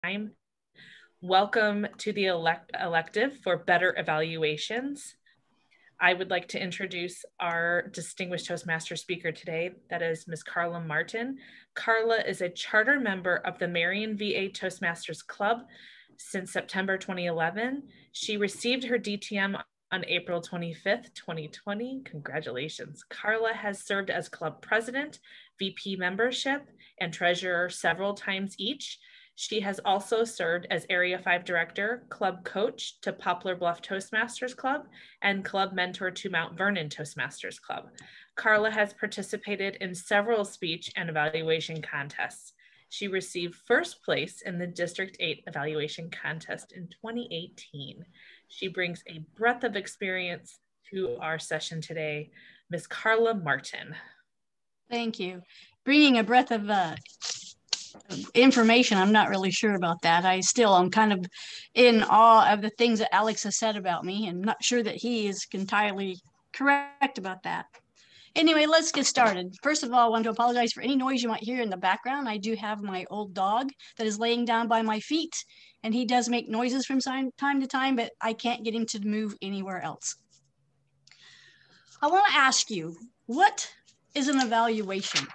time. Welcome to the elective for better evaluations. I would like to introduce our distinguished Toastmaster speaker today. That is Ms. Carla Martin. Carla is a charter member of the Marion VA Toastmasters Club since September 2011. She received her DTM on April 25th, 2020. Congratulations. Carla has served as club president, VP membership, and treasurer several times each. She has also served as Area 5 Director, Club Coach to Poplar Bluff Toastmasters Club, and Club Mentor to Mount Vernon Toastmasters Club. Carla has participated in several speech and evaluation contests. She received first place in the District 8 evaluation contest in 2018. She brings a breadth of experience to our session today. Ms. Carla Martin. Thank you. Bringing a breadth of information, I'm not really sure about that. I'm kind of in awe of the things that Alex has said about me, and not sure that he is entirely correct about that. Anyway, let's get started. First of all, I want to apologize for any noise you might hear in the background. I do have my old dog that is laying down by my feet, and he does make noises from time to time, but I can't get him to move anywhere else. I want to ask you, what is an evaluation?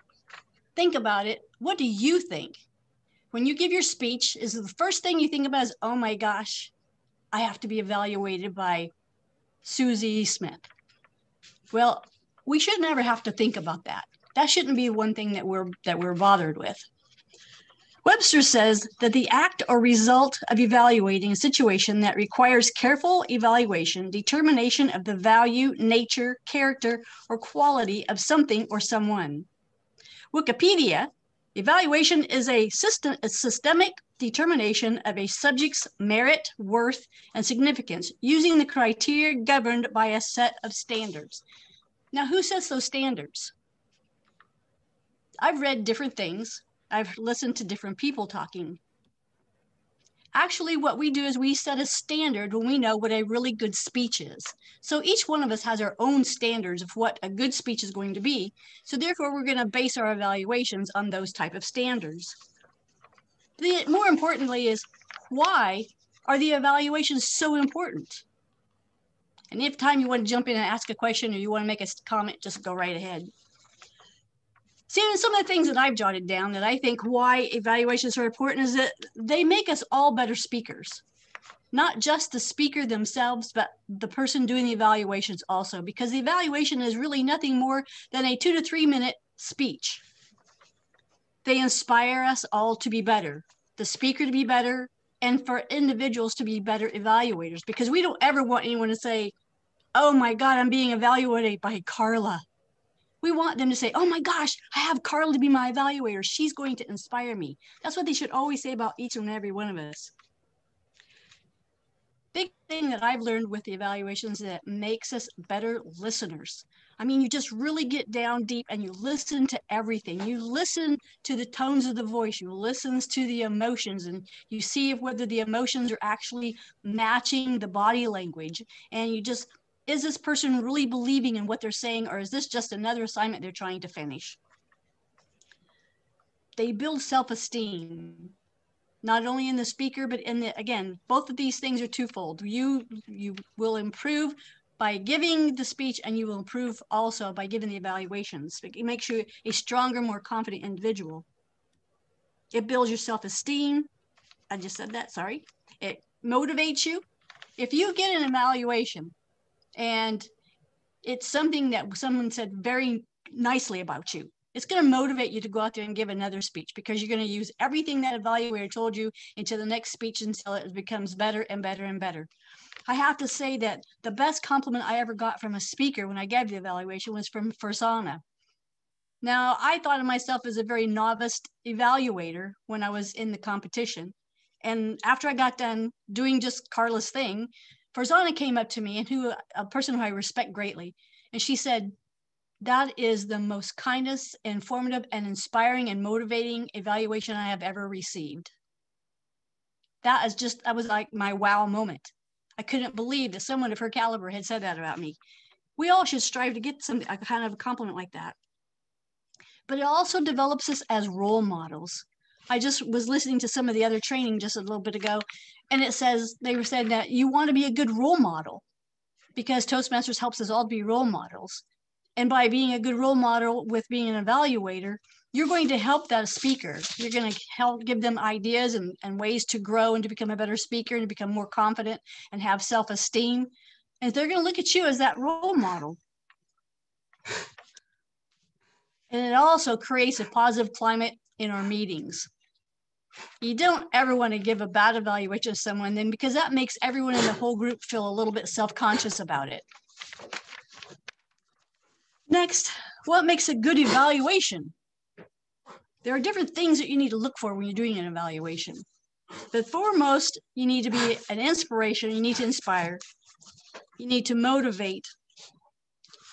Think about it. What do you think? When you give your speech, is the first thing you think about is, oh my gosh, I have to be evaluated by Susie Smith? Well, we should never have to think about that. That shouldn't be one thing that we're bothered with. Webster says that the act or result of evaluating a situation that requires careful evaluation, determination of the value, nature, character, or quality of something or someone. Wikipedia, evaluation is a systemic determination of a subject's merit, worth, and significance using the criteria governed by a set of standards. Now, who sets those standards? I've read different things. I've listened to different people talking. Actually, what we do is we set a standard when we know what a really good speech is. So each one of us has our own standards of what a good speech is going to be. So therefore, we're going to base our evaluations on those type of standards. More importantly is, why are the evaluations so important? And if time you want to jump in and ask a question or you want to make a comment, just go right ahead. See, some of the things that I've jotted down that I think why evaluations are important is that they make us all better speakers. Not just the speaker themselves, but the person doing the evaluations also, because the evaluation is really nothing more than a 2 to 3 minute speech. They inspire us all to be better, the speaker to be better, and for individuals to be better evaluators, because we don't ever want anyone to say, oh my God, I'm being evaluated by Carla. We want them to say, oh my gosh, I have Carla to be my evaluator. She's going to inspire me. That's what they should always say about each and every one of us. Big thing that I've learned with the evaluations that makes us better listeners. I mean, you just really get down deep and you listen to everything. You listen to the tones of the voice. You listen to the emotions, and you see whether the emotions are actually matching the body language. And you just, is this person really believing in what they're saying, or is this just another assignment they're trying to finish? They build self-esteem, not only in the speaker, but in the, again, both of these things are twofold. You will improve by giving the speech, and you will improve also by giving the evaluations. It makes you a stronger, more confident individual. It builds your self-esteem. I just said that, sorry. It motivates you. If you get an evaluation and it's something that someone said very nicely about you, it's going to motivate you to go out there and give another speech, because you're going to use everything that evaluator told you into the next speech until it becomes better and better and better. I have to say that the best compliment I ever got from a speaker when I gave the evaluation was from Farzana. Now, I thought of myself as a very novice evaluator when I was in the competition. And after I got done doing just Carla's thing, Farzana came up to me, and a person who I respect greatly, and she said, that is the most kindest, informative, and inspiring and motivating evaluation I have ever received. That was like my wow moment. I couldn't believe that someone of her caliber had said that about me. We all should strive to get a kind of a compliment like that. But it also develops us as role models. I just was listening to some of the other training just a little bit ago, and they were saying that you want to be a good role model because Toastmasters helps us all be role models. And by being a good role model with being an evaluator, you're going to help that speaker. You're going to help give them ideas and ways to grow and to become a better speaker and to become more confident and have self-esteem. And they're going to look at you as that role model. And it also creates a positive climate in our meetings. You don't ever want to give a bad evaluation to someone then, because that makes everyone in the whole group feel a little bit self-conscious about it. Next, what makes a good evaluation? There are different things that you need to look for when you're doing an evaluation. But foremost, you need to be an inspiration. You need to inspire. You need to motivate.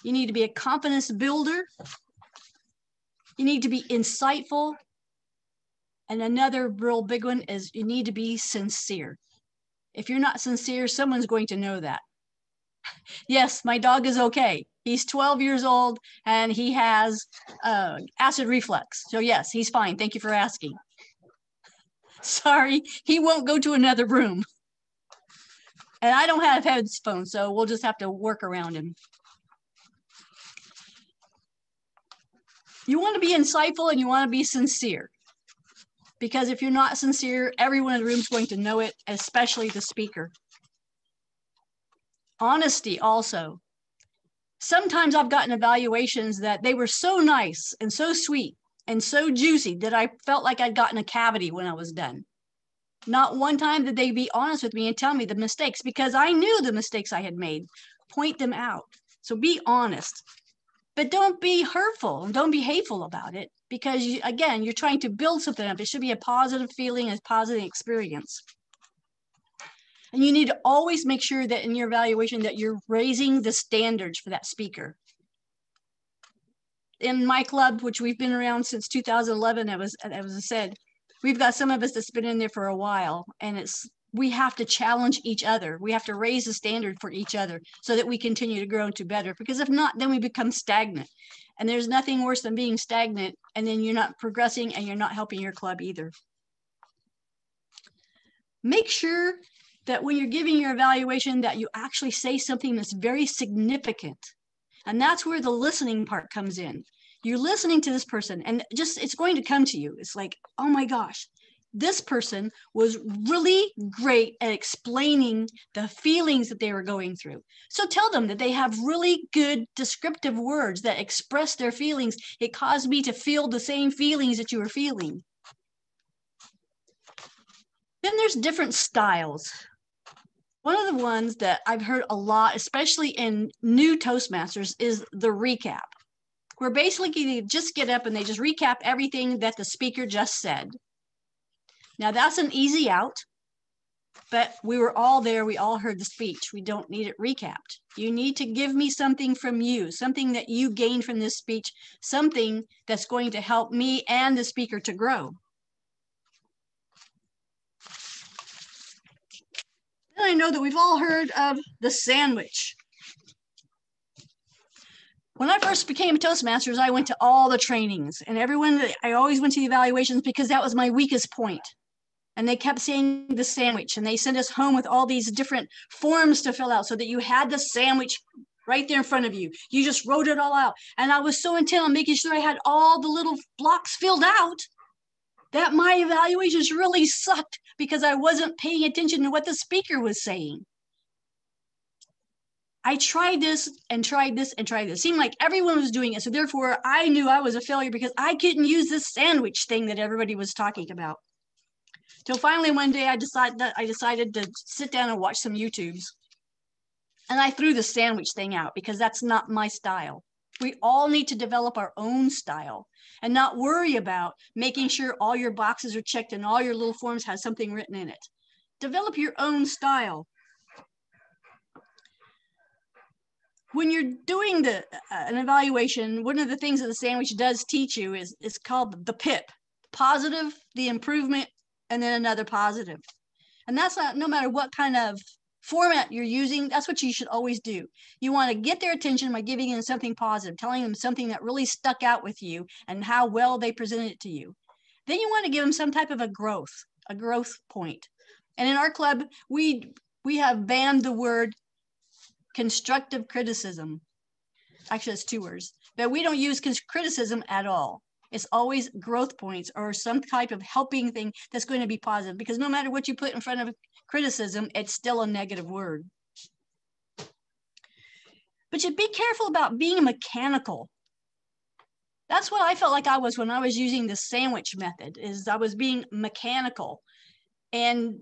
You need to be a confidence builder. You need to be insightful. And another real big one is you need to be sincere. If you're not sincere, someone's going to know that. Yes, my dog is okay. He's 12 years old and he has acid reflux. So yes, he's fine. Thank you for asking. Sorry, he won't go to another room. And I don't have headphones, so we'll just have to work around him. You want to be insightful and you want to be sincere. Because if you're not sincere, everyone in the room is going to know it, especially the speaker. Honesty also. Sometimes I've gotten evaluations that they were so nice and so sweet and so juicy that I felt like I'd gotten a cavity when I was done. Not one time did they be honest with me and tell me the mistakes, because I knew the mistakes I had made. Point them out. So be honest. But don't be hurtful and don't be hateful about it, because, again, you're trying to build something up. It should be a positive feeling, a positive experience. And you need to always make sure that in your evaluation that you're raising the standards for that speaker. In my club, which we've been around since 2011, as I said, we've got some of us that's been in there for a while, and we have to challenge each other. We have to raise the standard for each other so that we continue to grow into better, because if not, then we become stagnant. And there's nothing worse than being stagnant and then you're not progressing and you're not helping your club either. Make sure that when you're giving your evaluation that you actually say something that's very significant. And that's where the listening part comes in. You're listening to this person and it's going to come to you. It's like, oh my gosh, this person was really great at explaining the feelings that they were going through. So tell them that they have really good descriptive words that express their feelings. It caused me to feel the same feelings that you were feeling. Then there's different styles. One of the ones that I've heard a lot, especially in new Toastmasters, is the recap, where basically they just get up and they just recap everything that the speaker just said. Now that's an easy out, but we were all there. We all heard the speech. We don't need it recapped. You need to give me something from you, something that you gained from this speech, something that's going to help me and the speaker to grow. Then I know that we've all heard of the sandwich. When I first became Toastmasters, I went to all the trainings and I always went to the evaluations because that was my weakest point. And they kept saying the sandwich, and they sent us home with all these different forms to fill out so that you had the sandwich right there in front of you. You just wrote it all out. And I was so intent on making sure I had all the little blocks filled out that my evaluations really sucked because I wasn't paying attention to what the speaker was saying. I tried this and tried this and tried this. It seemed like everyone was doing it. So therefore, I knew I was a failure because I couldn't use this sandwich thing that everybody was talking about. Till finally one day I decided to sit down and watch some YouTubes. And I threw the sandwich thing out because that's not my style. We all need to develop our own style and not worry about making sure all your boxes are checked and all your little forms have something written in it. Develop your own style. When you're doing an evaluation, one of the things that the sandwich does teach you is called the PIP, positive, the improvement, and then another positive. And that's not, no matter what kind of format you're using, that's what you should always do. You want to get their attention by giving them something positive, telling them something that really stuck out with you and how well they presented it to you. Then you want to give them some type of a growth point. And in our club, we have banned the word constructive criticism. Actually, it's 2 words, but we don't use criticism at all. It's always growth points or some type of helping thing that's going to be positive, because no matter what you put in front of criticism, it's still a negative word. But you be careful about being mechanical. That's what I felt like I was when I was using the sandwich method, is I was being mechanical. And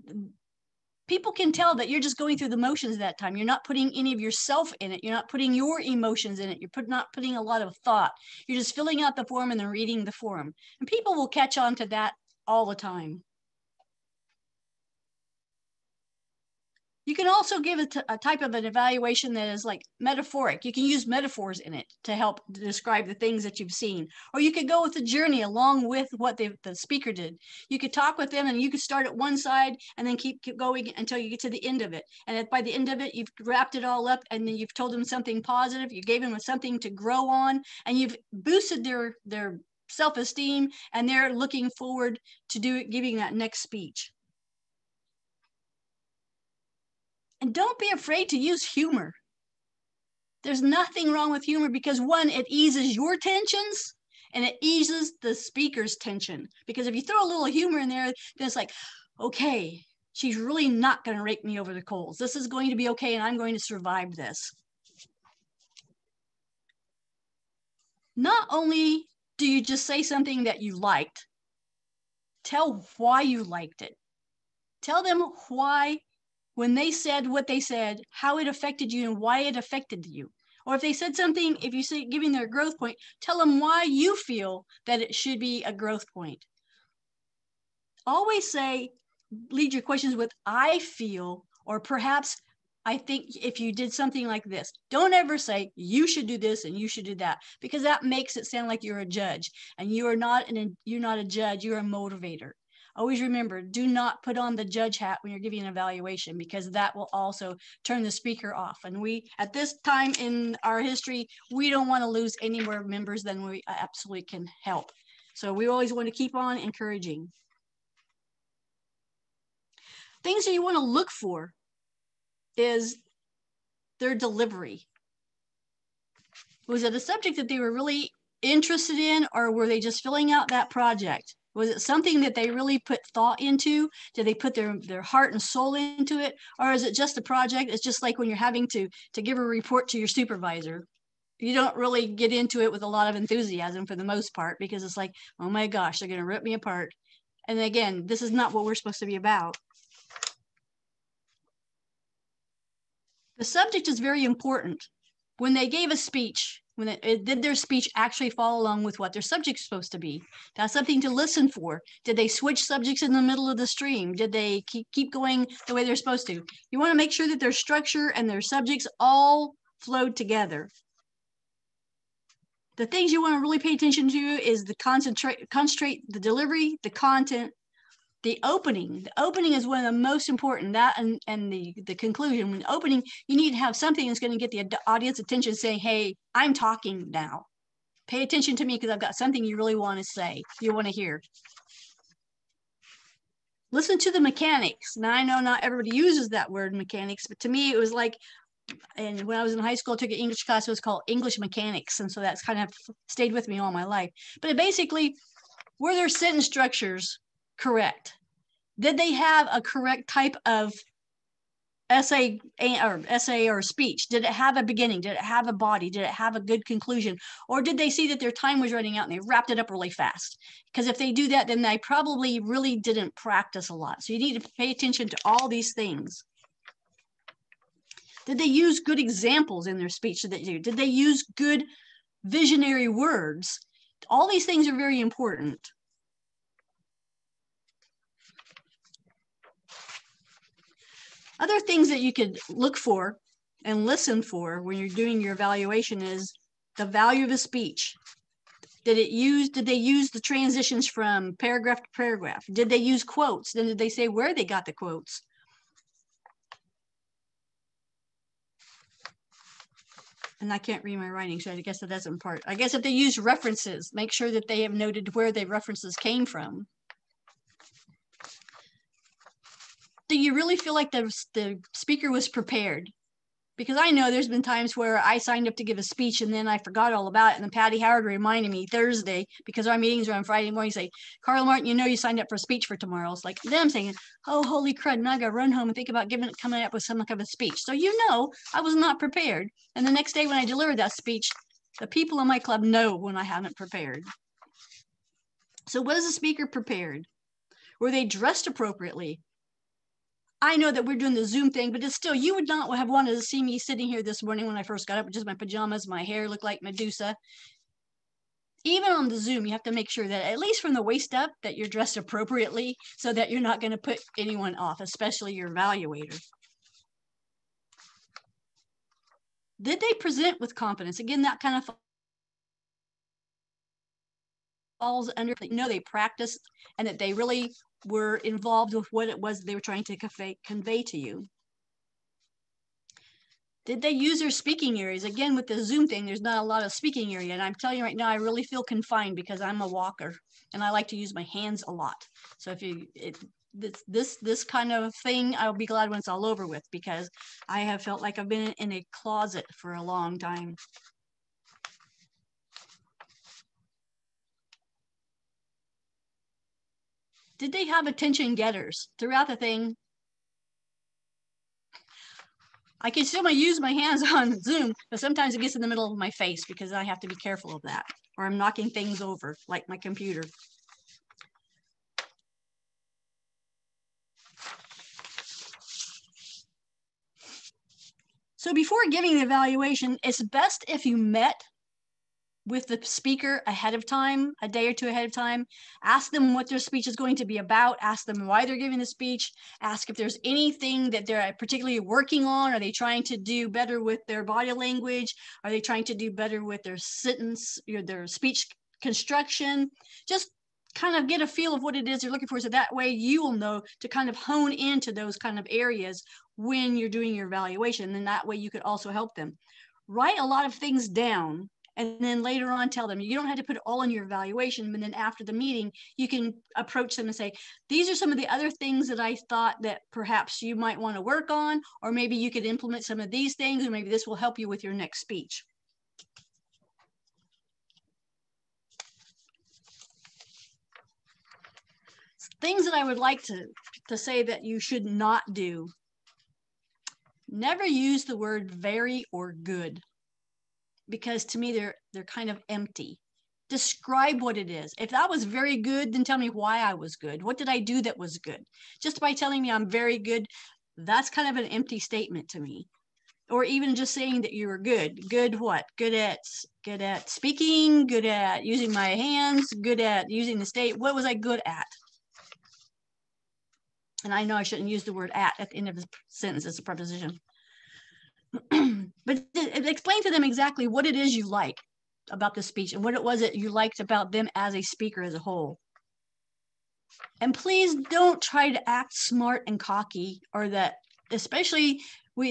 people can tell that you're just going through the motions that time. You're not putting any of yourself in it. You're not putting your emotions in it. You're not putting a lot of thought. You're just filling out the form and then reading the form. And people will catch on to that all the time. You can also give a type of an evaluation that is like metaphoric. You can use metaphors in it to help describe the things that you've seen. Or you could go with the journey along with what the speaker did. You could talk with them and you could start at one side and then keep going until you get to the end of it. And by the end of it, you've wrapped it all up and then you've told them something positive. You gave them something to grow on, and you've boosted their self-esteem, and they're looking forward to giving that next speech. And don't be afraid to use humor. There's nothing wrong with humor, because 1, it eases your tensions and it eases the speaker's tension. Because if you throw a little humor in there, then it's like, okay, she's really not going to rake me over the coals. This is going to be okay, and I'm going to survive this. Not only do you just say something that you liked, tell why you liked it. Tell them why, when they said what they said, how it affected you and why it affected you. Or if they said something, if you say giving their growth point, tell them why you feel that it should be a growth point. Always lead your questions with I feel, or perhaps I think if you did something like this. Don't ever say you should do this and you should do that, because that makes it sound like you're a judge, and you're not a judge, you're a motivator. Always remember, do not put on the judge hat when you're giving an evaluation, because that will also turn the speaker off. And we, at this time in our history, we don't want to lose any more members than we absolutely can help. So we always want to keep on encouraging. Things that you want to look for is their delivery. Was it a subject that they were really interested in, or were they just filling out that project? Was it something that they really put thought into? Did they put their heart and soul into it? Or is it just a project? It's just like when you're having to give a report to your supervisor. You don't really get into it with a lot of enthusiasm for the most part, because it's like, oh my gosh, they're going to rip me apart. And again, this is not what we're supposed to be about. The subject is very important. When they gave a speech, when did their speech actually follow along with what their subject's supposed to be? That's something to listen for. Did they switch subjects in the middle of the stream? Did they keep going the way they're supposed to? You want to make sure that their structure and their subjects all flowed together. The things you want to really pay attention to is the concentrate, the delivery, the content, the opening. The opening is one of the most important. That and the conclusion. When opening, you need to have something that's going to get the audience attention, saying, hey, I'm talking now. Pay attention to me, because I've got something you really want to say, you want to hear. Listen to the mechanics. Now, I know not everybody uses that word mechanics, but to me, it was like, and when I was in high school, I took an English class. It was called English Mechanics. And so that's kind of stayed with me all my life. But basically, were their sentence structures correct? Did they have a correct type of essay or speech? Did it have a beginning? Did it have a body? Did it have a good conclusion? Or did they see that their time was running out and they wrapped it up really fast? Because if they do that, then they probably really didn't practice a lot. So you need to pay attention to all these things. Did they use good examples in their speech? Did they use good visionary words? All these things are very important. Other things that you could look for and listen for when you're doing your evaluation is the value of the speech. Did they use the transitions from paragraph to paragraph? Did they use quotes? Then did they say where they got the quotes? And I can't read my writing, so I guess that doesn't part. I guess if they use references, make sure that they have noted where the references came from. Do you really feel like the speaker was prepared? Because I know there's been times where I signed up to give a speech and then I forgot all about it. And then Patty Howard reminded me Thursday, because our meetings are on Friday morning, say, Carla Martin, you know you signed up for a speech for tomorrow. It's like, then I'm saying, oh, holy crud, now I got to run home and think about coming up with some kind of a speech. So you know I was not prepared. And the next day when I delivered that speech, the people in my club know when I haven't prepared. So was the speaker prepared? Were they dressed appropriately? I know that we're doing the Zoom thing, but it's still, you would not have wanted to see me sitting here this morning when I first got up with just my pajamas, my hair looked like Medusa. Even on the Zoom, you have to make sure that at least from the waist up that you're dressed appropriately so that you're not going to put anyone off, especially your evaluator. Did they present with confidence? Again, that kind of falls under, you know, they practiced and that they really were involved with what it was they were trying to convey to you. Did they use their speaking areas? Again, with the Zoom thing, there's not a lot of speaking area. And I'm telling you right now, I really feel confined because I'm a walker and I like to use my hands a lot. So if you, this kind of thing, I'll be glad when it's all over with, because I have felt like I've been in a closet for a long time. Did they have attention getters throughout the thing? I can still use my hands on Zoom, but sometimes it gets in the middle of my face because I have to be careful of that, or I'm knocking things over like my computer. So before giving the evaluation, it's best if you met with the speaker ahead of time, a day or two ahead of time. Ask them what their speech is going to be about. Ask them why they're giving the speech. Ask if there's anything that they're particularly working on. Are they trying to do better with their body language? Are they trying to do better with their sentence, their speech construction? Just kind of get a feel of what it is they're looking for, so that way you will know to kind of hone into those kind of areas when you're doing your evaluation. And that way you could also help them. Write a lot of things down, and then later on tell them. You don't have to put it all in your evaluation, but then after the meeting, you can approach them and say, these are some of the other things that I thought that perhaps you might want to work on, or maybe you could implement some of these things, or maybe this will help you with your next speech. Things that I would like to say that you should not do. Never use the word very or good, because to me they're kind of empty. Describe what it is. If that was very good, then tell me why I was good. What did I do that was good? Just by telling me I'm very good, that's kind of an empty statement to me. Or even just saying that you were good. Good what? Good at speaking, good at using my hands, good at using the state. What was I good at? And I know I shouldn't use the word at the end of the sentence as a preposition. But explain to them exactly what it is you like about the speech and what it was that you liked about them as a speaker as a whole. And please don't try to act smart and cocky, or that, especially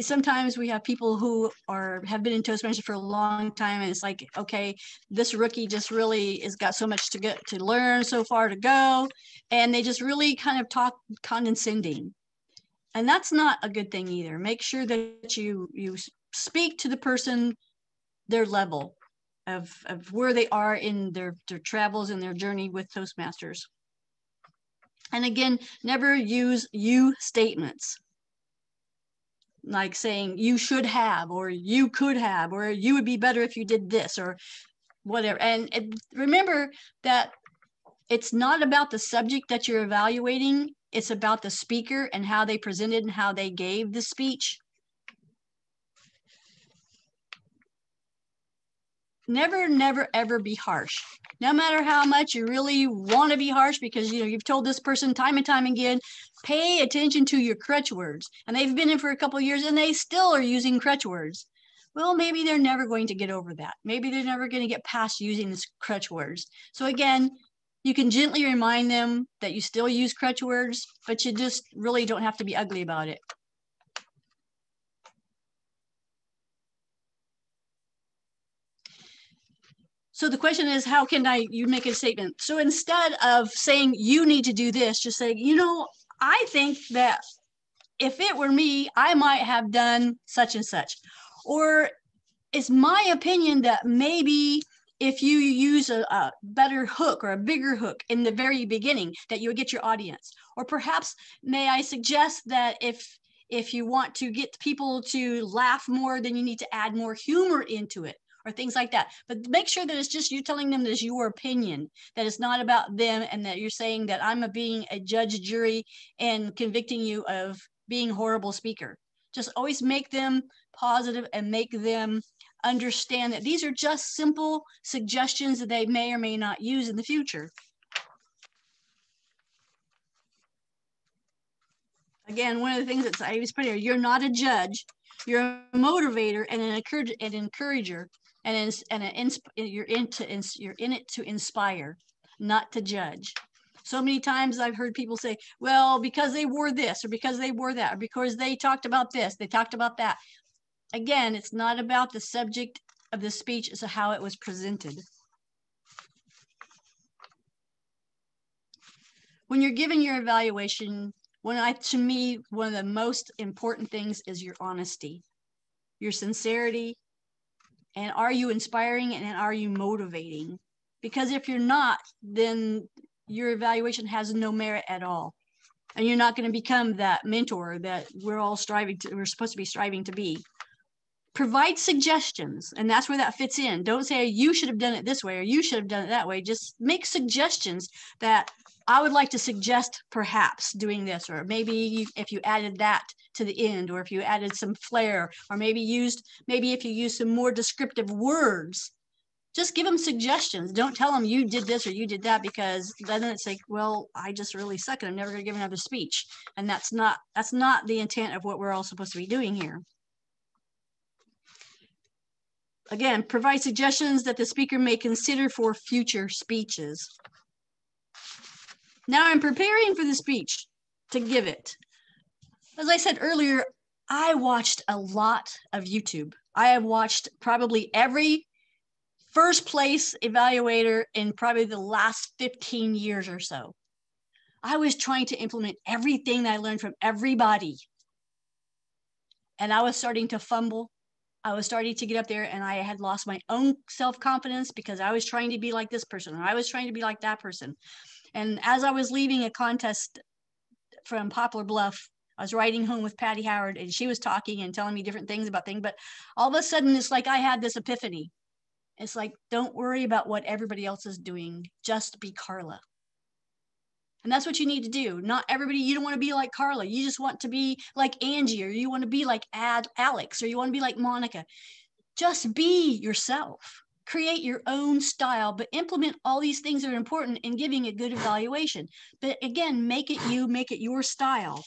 sometimes we have people who have been in Toastmasters for a long time, and it's like, okay, this rookie just really has got so much to learn, so far to go, and they just really kind of talk condescending. And that's not a good thing either. Make sure that you speak to the person, their level of where they are in their travels and their journey with Toastmasters. And again, never use you statements, like saying you should have, or you could have, or you would be better if you did this, or whatever. And remember that it's not about the subject that you're evaluating. It's about the speaker and how they presented and how they gave the speech. Never, never, ever be harsh. No matter how much you really want to be harsh, because you've told this person time and time again, pay attention to your crutch words. And they've been in for a couple of years and they still are using crutch words. Well, maybe they're never going to get over that. Maybe they're never going to get past using this crutch words. So again, you can gently remind them that you still use crutch words, but you just really don't have to be ugly about it. So the question is, how can you make a statement? So instead of saying you need to do this, just say, I think that if it were me, I might have done such and such. Or it's my opinion that maybe if you use a better hook or a bigger hook in the very beginning, that you would get your audience. Or perhaps may I suggest that if you want to get people to laugh more, then you need to add more humor into it, or things like that. But make sure that it's just you telling them that it's your opinion, that it's not about them, and that you're saying that I'm being a judge, jury, and convicting you of being a horrible speaker. Just always make them positive and make them understand that these are just simple suggestions that they may or may not use in the future. Again, one of the things that I always put here, you're not a judge, you're a motivator and an encourager, you're in it to inspire, not to judge. So many times I've heard people say, well, because they wore this, or because they wore that, or because they talked about this, they talked about that. Again, it's not about the subject of the speech, it's how it was presented. When you're giving your evaluation, to me, one of the most important things is your honesty, your sincerity, and are you inspiring and are you motivating? Because if you're not, then your evaluation has no merit at all. And you're not going to become that mentor that we're supposed to be striving to be. Provide suggestions, and that's where that fits in. Don't say you should have done it this way or you should have done it that way. Just make suggestions that I would like to suggest perhaps doing this, or maybe if you added that to the end, or if you added some flair, or maybe if you use some more descriptive words. Just give them suggestions. Don't tell them you did this or you did that, because then it's like, well, I just really suck and I'm never going to give another speech. And that's not the intent of what we're all supposed to be doing here. Again, provide suggestions that the speaker may consider for future speeches. Now I'm preparing for the speech to give it. As I said earlier, I watched a lot of YouTube. I have watched probably every first place evaluator in probably the last 15 years or so. I was trying to implement everything that I learned from everybody. And I was starting to fumble. I was starting to get up there, and I had lost my own self-confidence because I was trying to be like this person, or I was trying to be like that person. And as I was leaving a contest from Poplar Bluff, I was riding home with Patty Howard, and she was talking and telling me different things about things. But all of a sudden, it's like I had this epiphany. It's like, don't worry about what everybody else is doing. Just be Carla. And that's what you need to do. Not everybody, you don't want to be like Carla. You just want to be like Angie, or you want to be like Alex, or you want to be like Monica. Just be yourself. Create your own style, but implement all these things that are important in giving a good evaluation. But again, make it you, make it your style.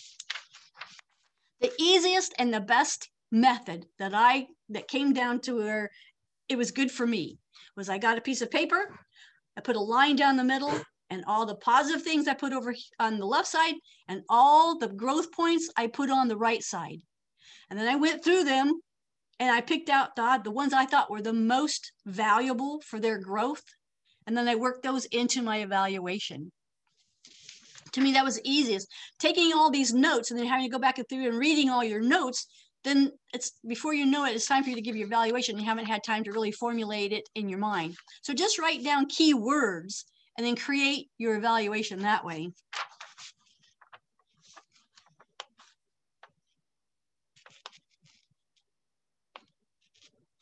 The easiest and the best method that came down to where it was good for me was I got a piece of paper, I put a line down the middle, and all the positive things I put over on the left side, and all the growth points I put on the right side. And then I went through them, and I picked out the ones I thought were the most valuable for their growth. And then I worked those into my evaluation. To me, that was the easiest. Taking all these notes and then having to go back through and reading all your notes, then before you know it, it's time for you to give your evaluation. You haven't had time to really formulate it in your mind. So just write down key words and then create your evaluation that way.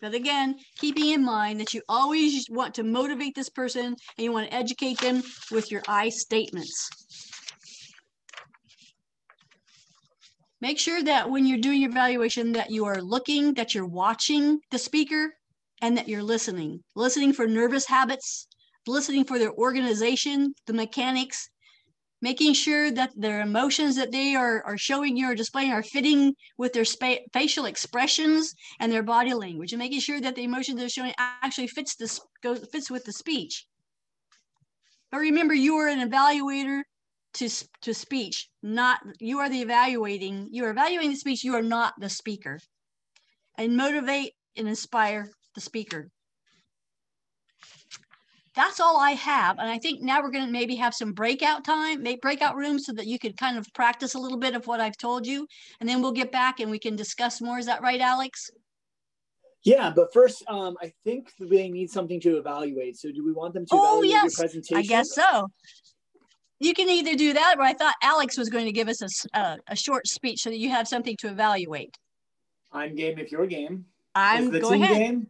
But again, keeping in mind that you always want to motivate this person and you want to educate them with your I statements. Make sure that when you're doing your evaluation that you are looking, that you're watching the speaker, and that you're listening. Listening for nervous habits, listening for their organization, the mechanics, making sure that their emotions that they are showing you or displaying are fitting with their facial expressions and their body language, and making sure that the emotions they're showing actually fits with the speech. But remember, you are an evaluator to speech, not you are evaluating the speech. You are not the speaker. And motivate and inspire the speaker. that's all I have. And I think now we're going to maybe have some breakout time, breakout rooms so that you could kind of practice a little bit of what I've told you. And then we'll get back and we can discuss more. Is that right, Alex? Yeah, but first, I think they need something to evaluate. So do we want them to evaluate your presentation? I guess so. You can either do that, or I thought Alex was going to give us a short speech so that you have something to evaluate. I'm game if you're game. Go ahead. Game?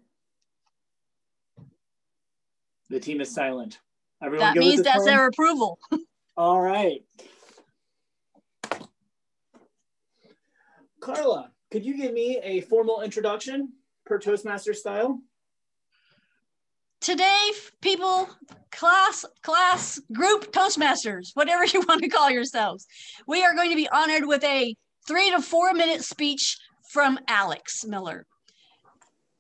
The team is silent. Everyone that means that's their approval. All right. Carla, could you give me a formal introduction per Toastmaster style? Today, people, class, group, Toastmasters, whatever you want to call yourselves, we are going to be honored with a 3 to 4 minute speech from Alex Miller.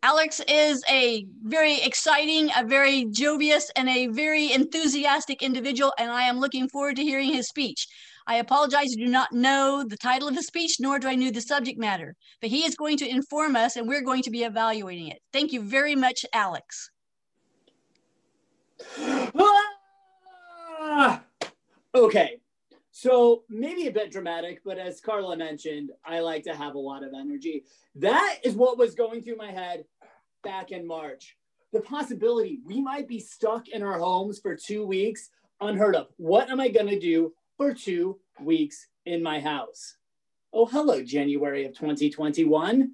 Alex is a very exciting, a very jovious, and a very enthusiastic individual, and I am looking forward to hearing his speech. I apologize, I do not know the title of the speech, nor do I know the subject matter, but he is going to inform us, and we're going to be evaluating it. Thank you very much, Alex. Okay, so maybe a bit dramatic, but as Carla mentioned, I like to have a lot of energy. That is what was going through my head back in March. The possibility we might be stuck in our homes for 2 weeks, unheard of. What am I going to do for 2 weeks in my house? Oh, hello, January of 2021.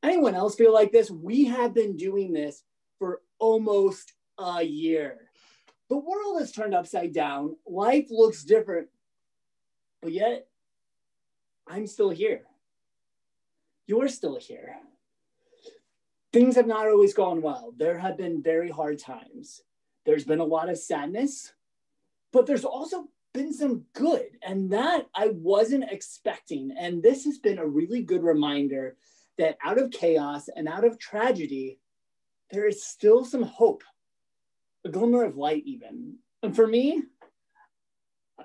Anyone else feel like this? We have been doing this for almost a year. The world has turned upside down. Life looks different, but yet I'm still here. You're still here. Things have not always gone well. There have been very hard times. There's been a lot of sadness, but there's also been some good, and that I wasn't expecting. And this has been a really good reminder that out of chaos and out of tragedy, there is still some hope, a glimmer of light even. And for me,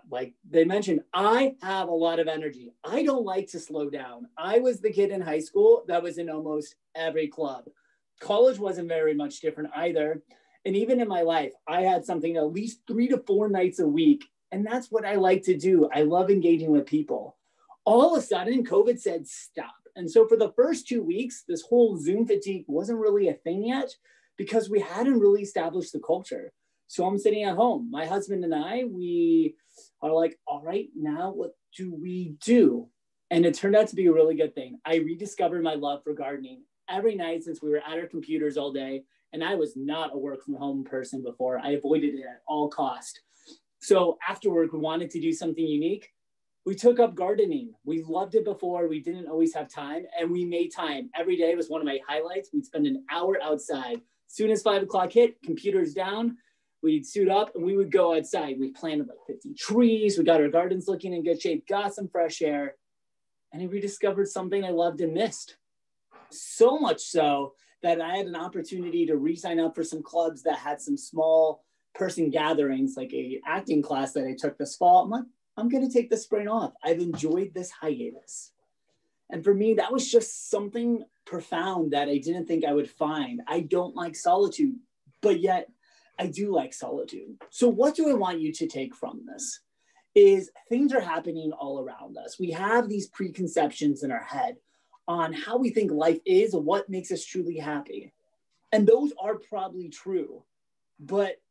like they mentioned, I have a lot of energy. I don't like to slow down. I was the kid in high school that was in almost every club. College wasn't very much different either. And even in my life, I had something at least 3 to 4 nights a week. And that's what I like to do. I love engaging with people. All of a sudden, COVID said, stop. And so for the first 2 weeks, this whole Zoom fatigue wasn't really a thing yet because we hadn't really established the culture. So I'm sitting at home. My husband and I, we are like, all right, now what do we do? And it turned out to be a really good thing. I rediscovered my love for gardening every night since we were at our computers all day. And I was not a work from home person before. I avoided it at all cost. So after work, we wanted to do something unique. We took up gardening. We loved it before. We didn't always have time, and we made time. Every day was one of my highlights. We'd spend an hour outside. As soon as 5 o'clock hit, computers down, we'd suit up and we would go outside. We planted like 50 trees. We got our gardens looking in good shape, got some fresh air, and I rediscovered something I loved and missed. So much so that I had an opportunity to re-sign up for some clubs that had some small person gatherings, like a acting class that I took this fall. I'm like, I'm going to take the spring off. I've enjoyed this hiatus. And for me, that was just something profound that I didn't think I would find. I don't like solitude, but yet I do like solitude. So what do I want you to take from this? Is things are happening all around us. We have these preconceptions in our head on how we think life is and what makes us truly happy. And those are probably true, but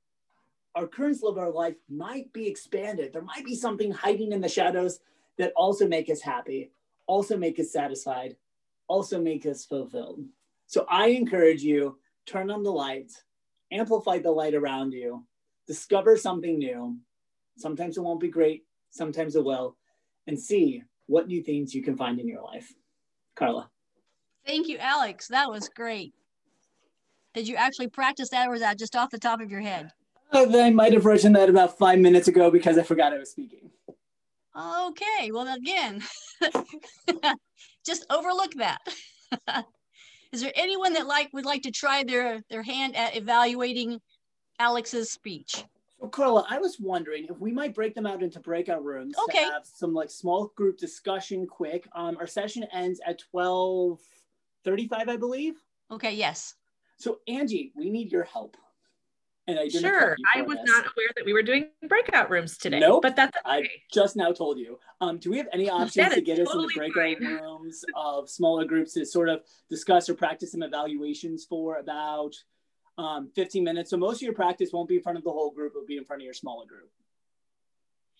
our currents of our life might be expanded. There might be something hiding in the shadows that also make us happy, also make us satisfied, also make us fulfilled. So I encourage you, turn on the light, amplify the light around you, discover something new. Sometimes it won't be great, sometimes it will, and see what new things you can find in your life. Carla. Thank you, Alex. That was great. Did you actually practice that, or was that just off the top of your head? I might have written that about 5 minutes ago because I forgot I was speaking. Okay, well, again, just overlook that. Is there anyone that would like to try their hand at evaluating Alex's speech? So Carla, I was wondering if we might break them out into breakout rooms to have some like small group discussion quick. Our session ends at 12:35, I believe. Okay, yes. So Angie, we need your help. And I didn't Sure. prep you I for was this. not aware that we were doing breakout rooms today. Nope. But that's okay. I just now told you. Do we have any options to get us into breakout rooms of smaller groups to sort of discuss or practice some evaluations for about 15 minutes? So most of your practice won't be in front of the whole group. It'll be in front of your smaller group.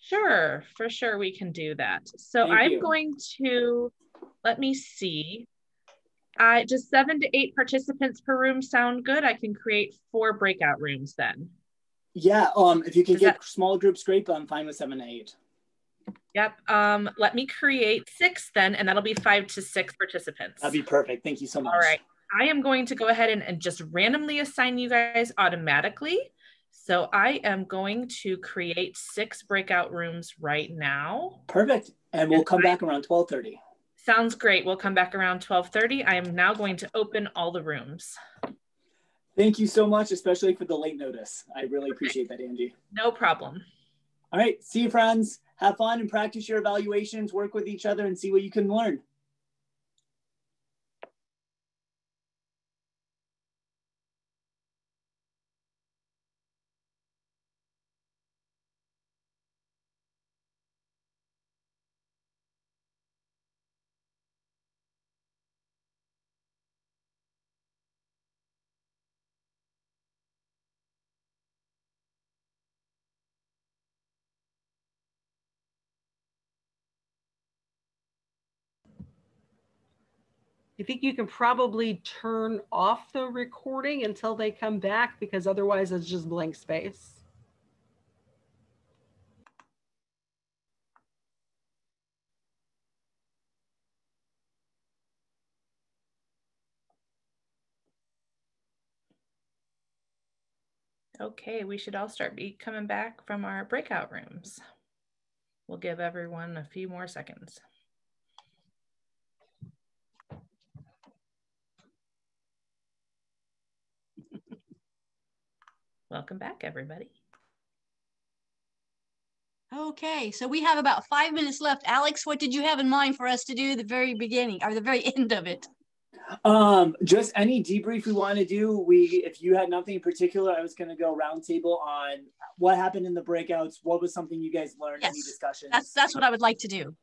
Sure. For sure. We can do that. So I'm going to, let me see. Just 7 to 8 participants per room sound good? I can create 4 breakout rooms then. Yeah, if you can get small groups, great, but I'm fine with 7 to 8. Yep. Let me create 6 then, and that'll be 5 to 6 participants. That'd be perfect. Thank you so much. All right. I am going to go ahead and just randomly assign you guys automatically. So I am going to create 6 breakout rooms right now. Perfect. And we'll come back around 12:30. Sounds great. We'll come back around 12:30. I am now going to open all the rooms. Thank you so much, especially for the late notice. I really appreciate that, Angie. No problem. All right. See you, friends. Have fun and practice your evaluations, work with each other, and see what you can learn. I think you can probably turn off the recording until they come back, because otherwise it's just blank space. Okay, we should all start coming back from our breakout rooms. We'll give everyone a few more seconds. Welcome back, everybody. Okay, so we have about 5 minutes left. Alex, what did you have in mind for us to do at the very beginning or the very end of it? Just any debrief we want to do. If you had nothing in particular, I was going to go roundtable on what happened in the breakouts. What was something you guys learned? Yes, any discussions? That's what I would like to do.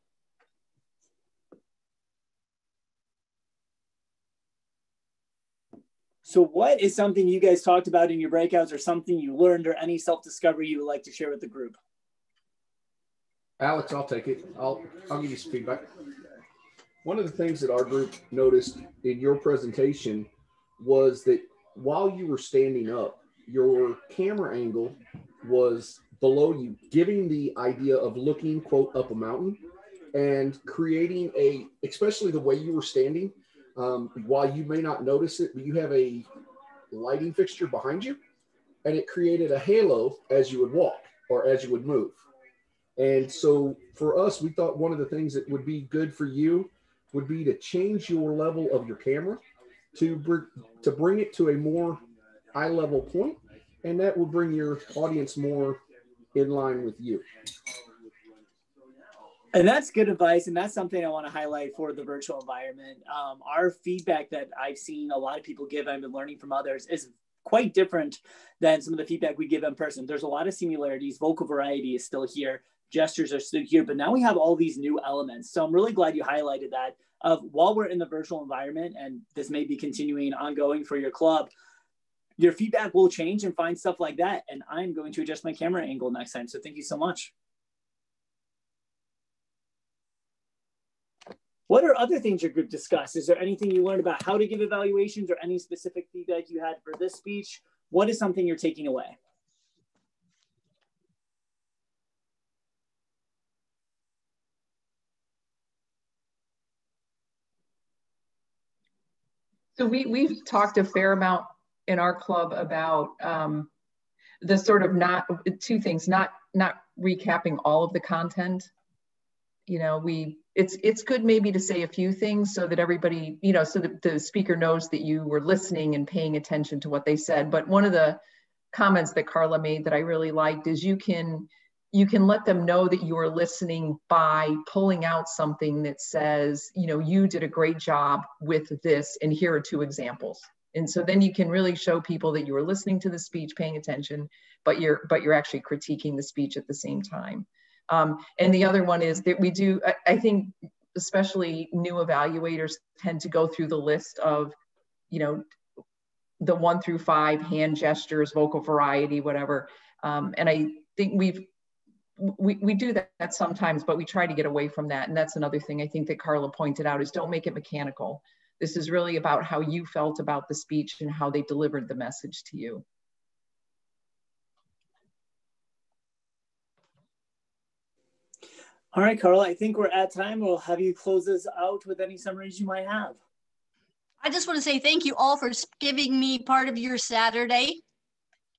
So what is something you guys talked about in your breakouts, or something you learned, or any self-discovery you would like to share with the group? Alex, I'll take it. I'll give you some feedback. One of the things that our group noticed in your presentation was that while you were standing up, your camera angle was below you, giving the idea of looking, quote, up a mountain, and creating especially the way you were standing, while you may not notice it, but you have a lighting fixture behind you, and it created a halo as you would walk or as you would move. And so for us, we thought one of the things that would be good for you would be to change your level of your camera to bring it to a more eye level point, and that will bring your audience more in line with you. And that's good advice. And that's something I want to highlight for the virtual environment. Our feedback that I've seen a lot of people give, I've been learning from others, is quite different than some of the feedback we give in person. There's a lot of similarities. Vocal variety is still here. Gestures are still here, but now we have all these new elements. So I'm really glad you highlighted that while we're in the virtual environment, and this may be continuing ongoing for your club, your feedback will change and find stuff like that. And I'm going to adjust my camera angle next time. So thank you so much. What are other things your group discussed? Is there anything you learned about how to give evaluations, or any specific feedback you had for this speech? What is something you're taking away? So we've talked a fair amount in our club about the sort of two things, not recapping all of the content. You know, it's good maybe to say a few things so that everybody, you know, so that the speaker knows that you were listening and paying attention to what they said. But one of the comments that Carla made that I really liked is you can let them know that you are listening by pulling out something that says, you know, you did a great job with this, and here are 2 examples. And so then you can really show people that you were listening to the speech, paying attention, but you're actually critiquing the speech at the same time. And the other one is that we do, I think, especially new evaluators tend to go through the list of, you know, the 1 through 5, hand gestures, vocal variety, whatever. And I think we do that sometimes, but we try to get away from that. And that's another thing I think that Carla pointed out is don't make it mechanical. This is really about how you felt about the speech and how they delivered the message to you. All right, Carla, I think we're at time. We'll have you close this out with any summaries you might have. I just want to say thank you all for giving me part of your Saturday.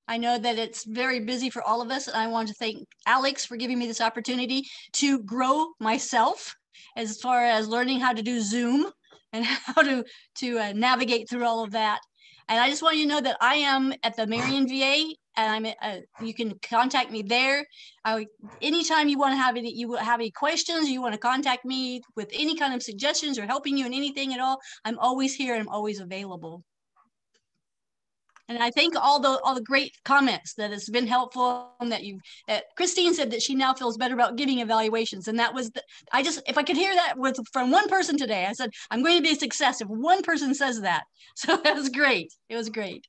I know that it's very busy for all of us, and I want to thank Alex for giving me this opportunity to grow myself as far as learning how to do Zoom and how to navigate through all of that. And I just want you to know that I am at the Marion VA, and you can contact me there. Anytime you want to have any questions, you want to contact me with any kind of suggestions or helping you in anything at all, I'm always here and I'm always available. And I thank all the great comments that has been helpful, and that Christine said that she now feels better about giving evaluations. And that was, if I could hear that from one person today, I said, I'm going to be a success if one person says that. So that was great. It was great.